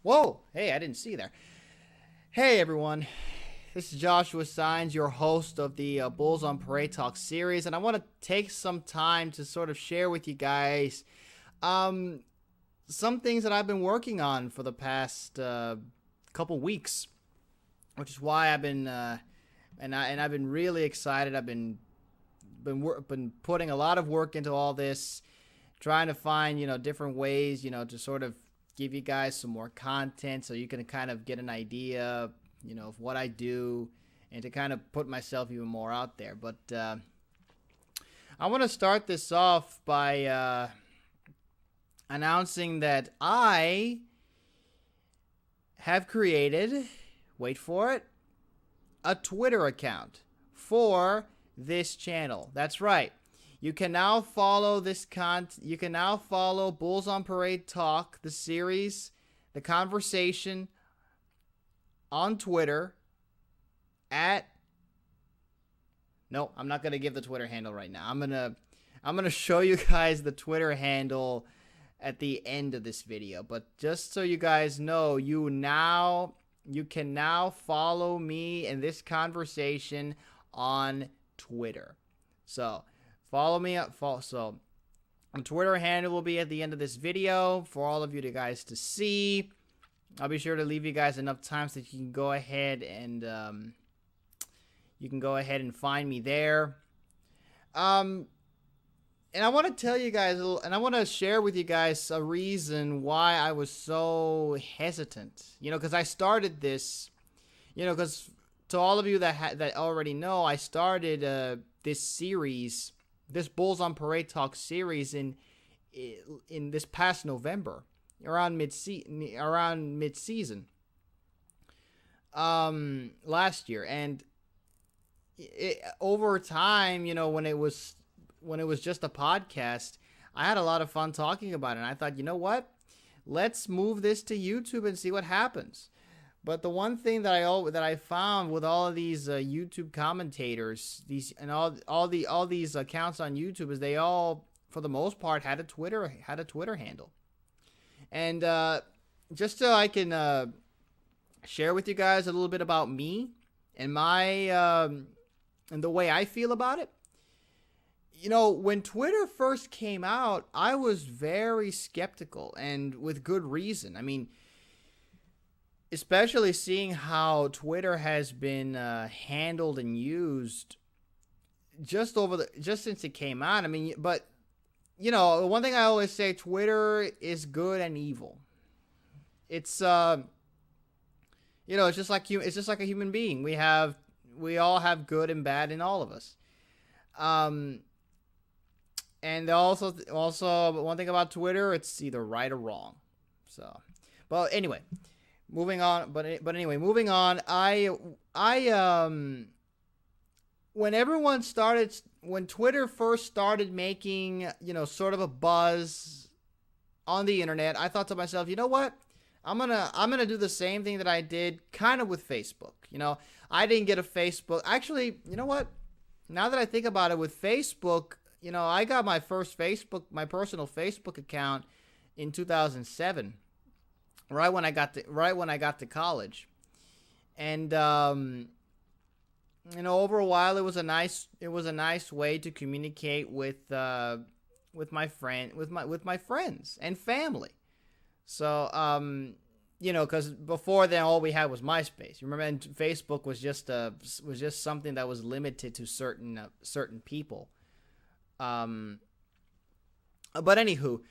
Whoa! Hey, I didn't see you there. Hey, everyone. This is Joshua Signs, your host of the Bulls on Parade Talk series, and I want to take some time to sort of share with you guys um, some things that I've been working on for the past couple weeks, which is why I've been really excited. I've been putting a lot of work into all this, trying to find different ways to sort of give you guys some more content so you can kind of get an idea of what I do and to kind of put myself even more out there. But I want to start this off by announcing that I have created, wait for it, a Twitter account for this channel. That's right. You can now follow You can now follow Bulls on Parade Talk, the series, the conversation on Twitter at. No, I'm not gonna give the Twitter handle right now. I'm gonna show you guys the Twitter handle at the end of this video. But just so you guys know, you can now follow me in this conversation on Twitter. So follow me up. So my Twitter handle will be at the end of this video for all of you guys to see. I'll be sure to leave you guys enough time so that you can go ahead and find me there. And I want to tell you guys, and I want to share with you guys a reason why I was so hesitant. Because I started this. Because to all of you that already know, I started this series, this Bulls on Parade Talk series in this past November, around mid-season last year. And over time, when it was just a podcast, I had a lot of fun talking about it. And I thought, you know what? Let's move this to YouTube and see what happens. But the one thing that I found with all of these YouTube commentators, all these accounts on YouTube, is they all, for the most part, had a Twitter handle. And just so I can share with you guys a little bit about me and my and the way I feel about it. When Twitter first came out, I was very skeptical, and with good reason. I mean, especially seeing how Twitter has been handled and used just since it came out. I mean, but one thing I always say, Twitter is good and evil. It's it's just like a human being. We all have good and bad in all of us. And also one thing about Twitter, it's either right or wrong. So, but anyway, moving on. But anyway, moving on. When Twitter first started making, sort of a buzz on the internet, I thought to myself, you know what? I'm gonna do the same thing that I did kind of with Facebook. I didn't get a Facebook. Actually, you know what? Now that I think about it, with Facebook, I got my personal Facebook account in 2007, right when I got to college, and over a while, it was a nice way to communicate with my friends and family. So because before then all we had was MySpace. You remember, and Facebook was just something that was limited to certain people. But anywho,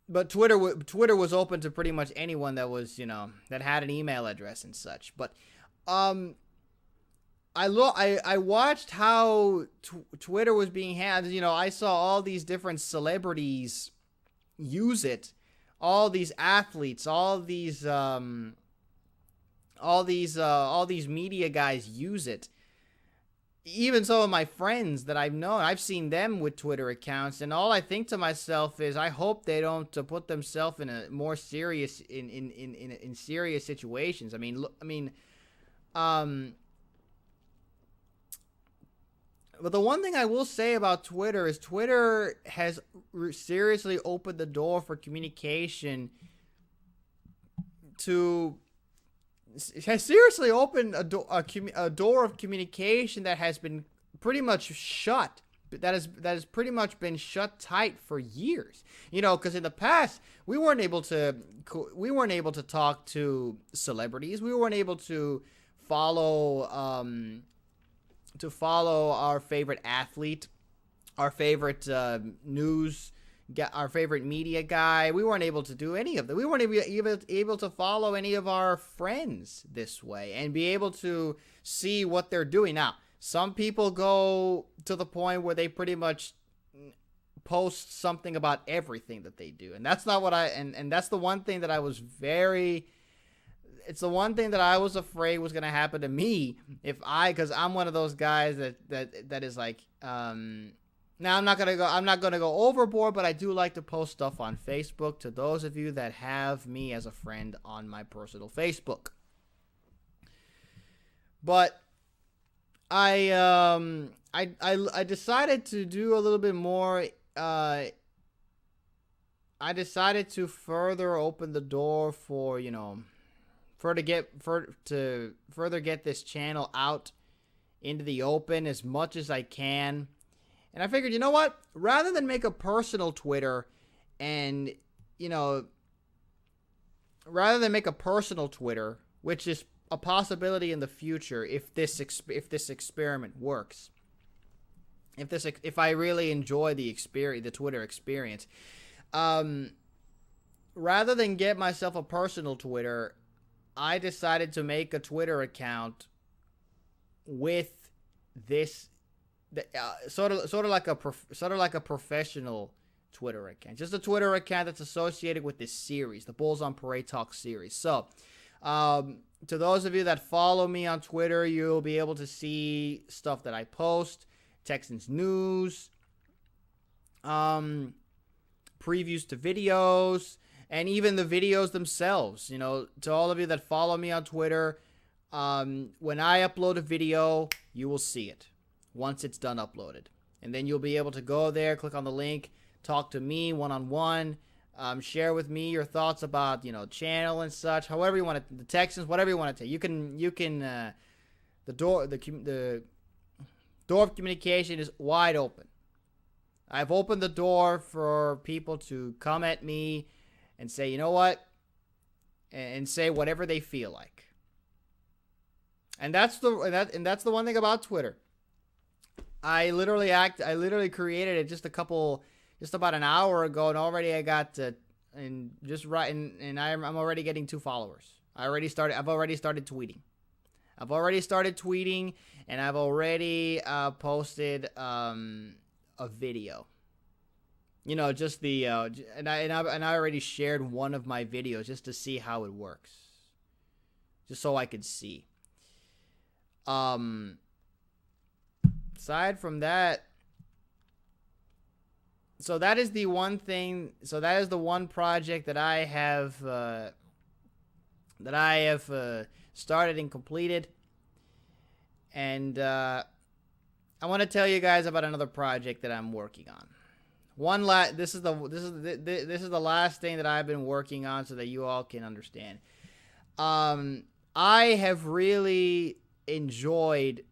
but Twitter was open to pretty much anyone that was that had an email address and such. But I watched how Twitter was being handled. I saw all these different celebrities use it, all these athletes, all these media guys use it. Even some of my friends that I've known, I've seen them with Twitter accounts, and all I think to myself is, I hope they don't put themselves in a more serious in serious situations. But the one thing I will say about Twitter is Twitter has seriously opened the door for communication to has seriously opened a door of communication that has been pretty much shut. That has pretty much been shut tight for years. You know, because in the past we weren't able to talk to celebrities. We weren't able to follow our favorite athlete, our favorite our favorite media guy. We weren't able to do any of that. We weren't able to follow any of our friends this way and be able to see what they're doing. Now, some people go to the point where they pretty much post something about everything that they do. And that's not what and that's the one thing that it's the one thing that I was afraid was going to happen to me because I'm one of those guys that is like, now I'm not gonna go overboard, but I do like to post stuff on Facebook to those of you that have me as a friend on my personal Facebook. But I decided to do a little bit more. I decided to further open the door for, you know, to further get this channel out into the open as much as I can. And I figured, you know what? Rather than make a personal Twitter and, you know, which is a possibility in the future if this experiment works, if I really enjoy the Twitter experience, rather than get myself a personal Twitter, I decided to make a Twitter account with this. Sort of like a professional Twitter account, just a Twitter account that's associated with this series, the Bulls on Parade Talk series. So, to those of you that follow me on Twitter, you'll be able to see stuff that I post, Texans news, previews to videos, and even the videos themselves. You know, to all of you that follow me on Twitter, when I upload a video, you will see it once it's done uploaded. And then you'll be able to go there, click on the link, talk to me one-on-one, share with me your thoughts about, you know, channel and such, however you want it, the Texans, whatever you want to take. You can the door of communication is wide open. I've opened the door for people to come at me and say, you know what, and say whatever they feel like. And that's the one thing about Twitter. I literally created it just about an hour ago, and already I got I'm already getting 2 followers. I've already started tweeting. And I've already posted a video. You know, just the and I already shared one of my videos just to see how it works, just so I could see. Aside from that, so that is the one project that I have started and completed. And I want to tell you guys about another project that I'm working on. This is the last thing that I've been working on so that you all can understand. I have really enjoyed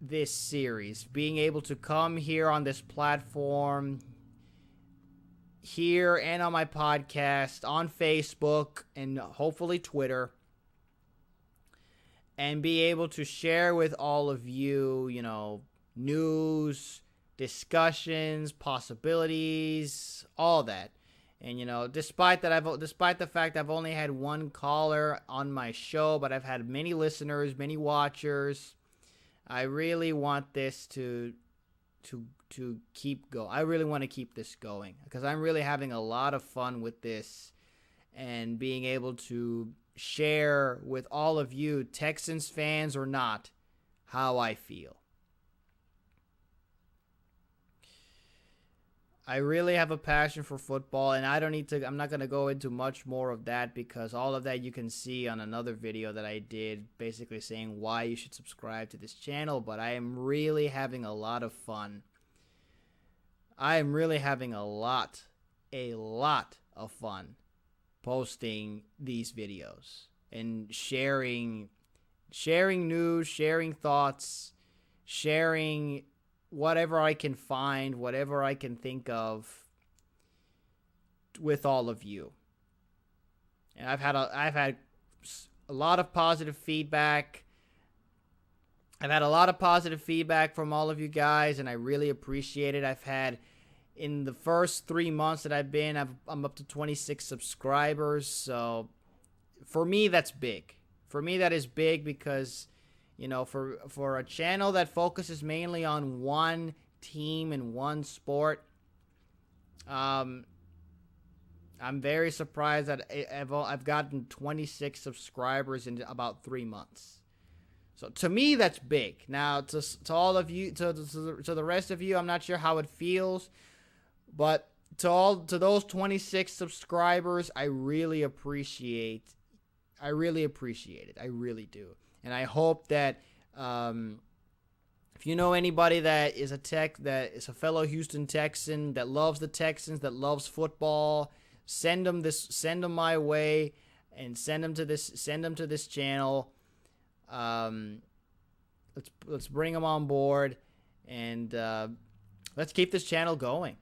this series, being able to come here on this platform, here and on my podcast, on Facebook, and hopefully Twitter, and be able to share with all of you, you know, news, discussions, possibilities, all that. And, you know, despite the fact I've only had one caller on my show, but I've had many listeners, many watchers, I really want this to keep going. I really want to keep this going because I'm really having a lot of fun with this and being able to share with all of you, Texans fans or not, how I feel. I really have a passion for football, and I'm not going to go into much more of that because all of that you can see on another video that I did, basically saying why you should subscribe to this channel, but I am really having a lot of fun. I am really having a lot of fun posting these videos and sharing news, sharing thoughts, sharing whatever I can find, whatever I can think of with all of you. And I've had a lot of positive feedback. I've had a lot of positive feedback from all of you guys, and I really appreciate it. I've had, in the first 3 months that I've been, I'm up to 26 subscribers. So for me, that's big. For me, that is big because, you know, for a channel that focuses mainly on one team and one sport, I'm very surprised that I've gotten 26 subscribers in about 3 months. So to me, that's big. Now, to all of you, to the rest of you, I'm not sure how it feels, but to those 26 subscribers, I really appreciate it. I really do. And I hope that if you know anybody that is a fellow Houston Texan that loves the Texans, that loves football, send them my way, and send them to this channel. Let's bring them on board, and let's keep this channel going.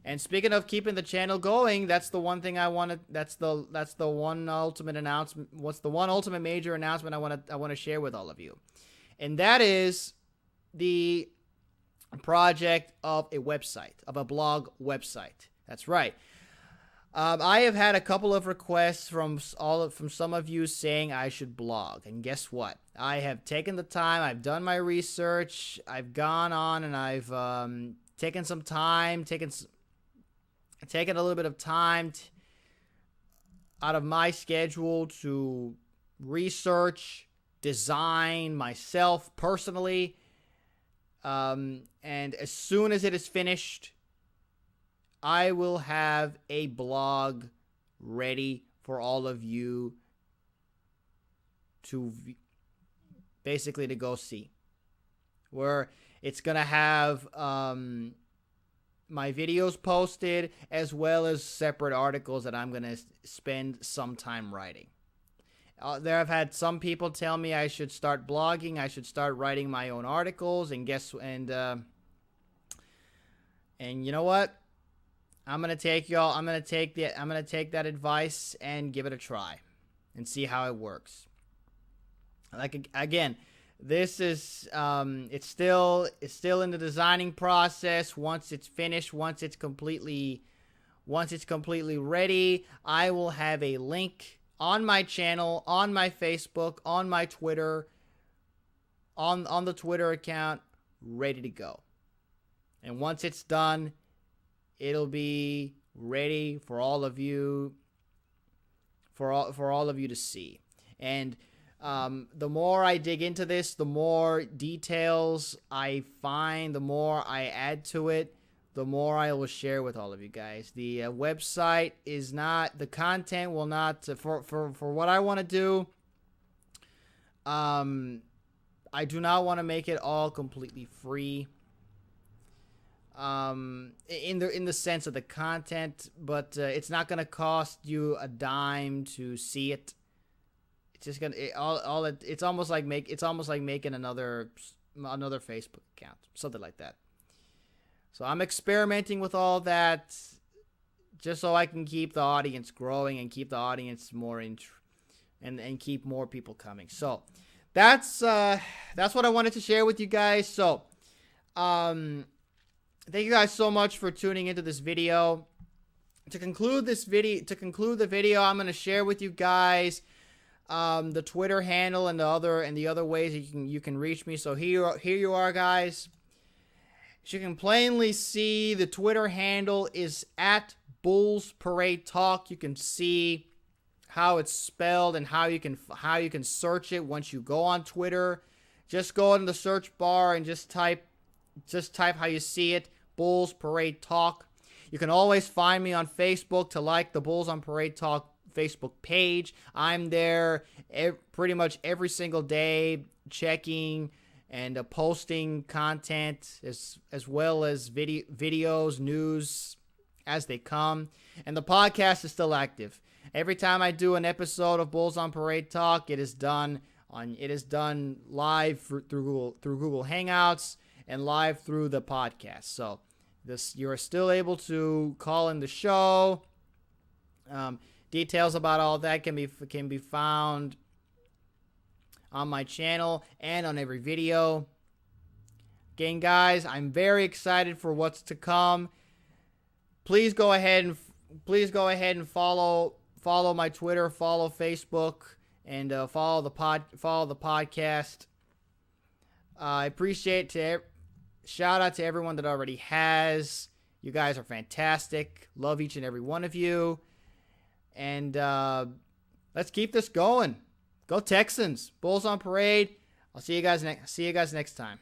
And speaking of keeping the channel going, that's the one thing I want to. That's the one ultimate announcement. What's the one ultimate major announcement I want to share with all of you, and that is the project of a website, of a blog website. That's right. I have had a couple of requests from some of you saying I should blog, and guess what? I have taken the time. I've done my research. I've gone on and I've taken some time, taken a little bit of time out of my schedule to research, design myself personally, and as soon as it is finished, I will have a blog ready for all of you to basically to go see, where it's going to have my videos posted as well as separate articles that I'm going to spend some time writing. I've had some people tell me I should start blogging, I should start writing my own articles, and you know what? I'm gonna take that advice and give it a try and see how it works. Like, again, this is it's still in the designing process. Once it's finished, once it's completely ready, I will have a link on my channel, on my Facebook, on my Twitter, on the Twitter account, ready to go. And once it's done, it'll be ready for all of you, for all of you to see. And the more I dig into this, the more details I find, the more I add to it, the more I will share with all of you guys. The website is not, the content will not, for what I want to do, I do not want to make it all completely free. In the sense of the content, but it's not gonna cost you a dime to see it. It's just gonna it's almost like making another Facebook account, something like that. So I'm experimenting with all that just so I can keep the audience growing and keep the audience more and keep more people coming. So that's what I wanted to share with you guys. So thank you guys so much for tuning into this video. To conclude the video, I'm going to share with you guys the Twitter handle and the other ways you can reach me. So here you are, guys. As you can plainly see, the Twitter handle is at Bulls Parade Talk. You can see how it's spelled and how you can search it once you go on Twitter. Just go in the search bar and just type how you see it, Bulls Parade Talk. You can always find me on Facebook to like the Bulls on Parade Talk Facebook page. I'm there pretty much every single day, checking and posting content as well as videos, news, as they come. And the podcast is still active. Every time I do an episode of Bulls on Parade Talk, it is done live through Google Hangouts and live through the podcast. So you are still able to call in the show. Details about all that can be found on my channel and on every video. Again, guys, I'm very excited for what's to come. Please go ahead and follow my Twitter, follow Facebook, and follow the podcast. I appreciate shout out to everyone that already has. You guys are fantastic. Love each and every one of you. And let's keep this going. Go Texans. Bulls on Parade. I'll see you guys next time.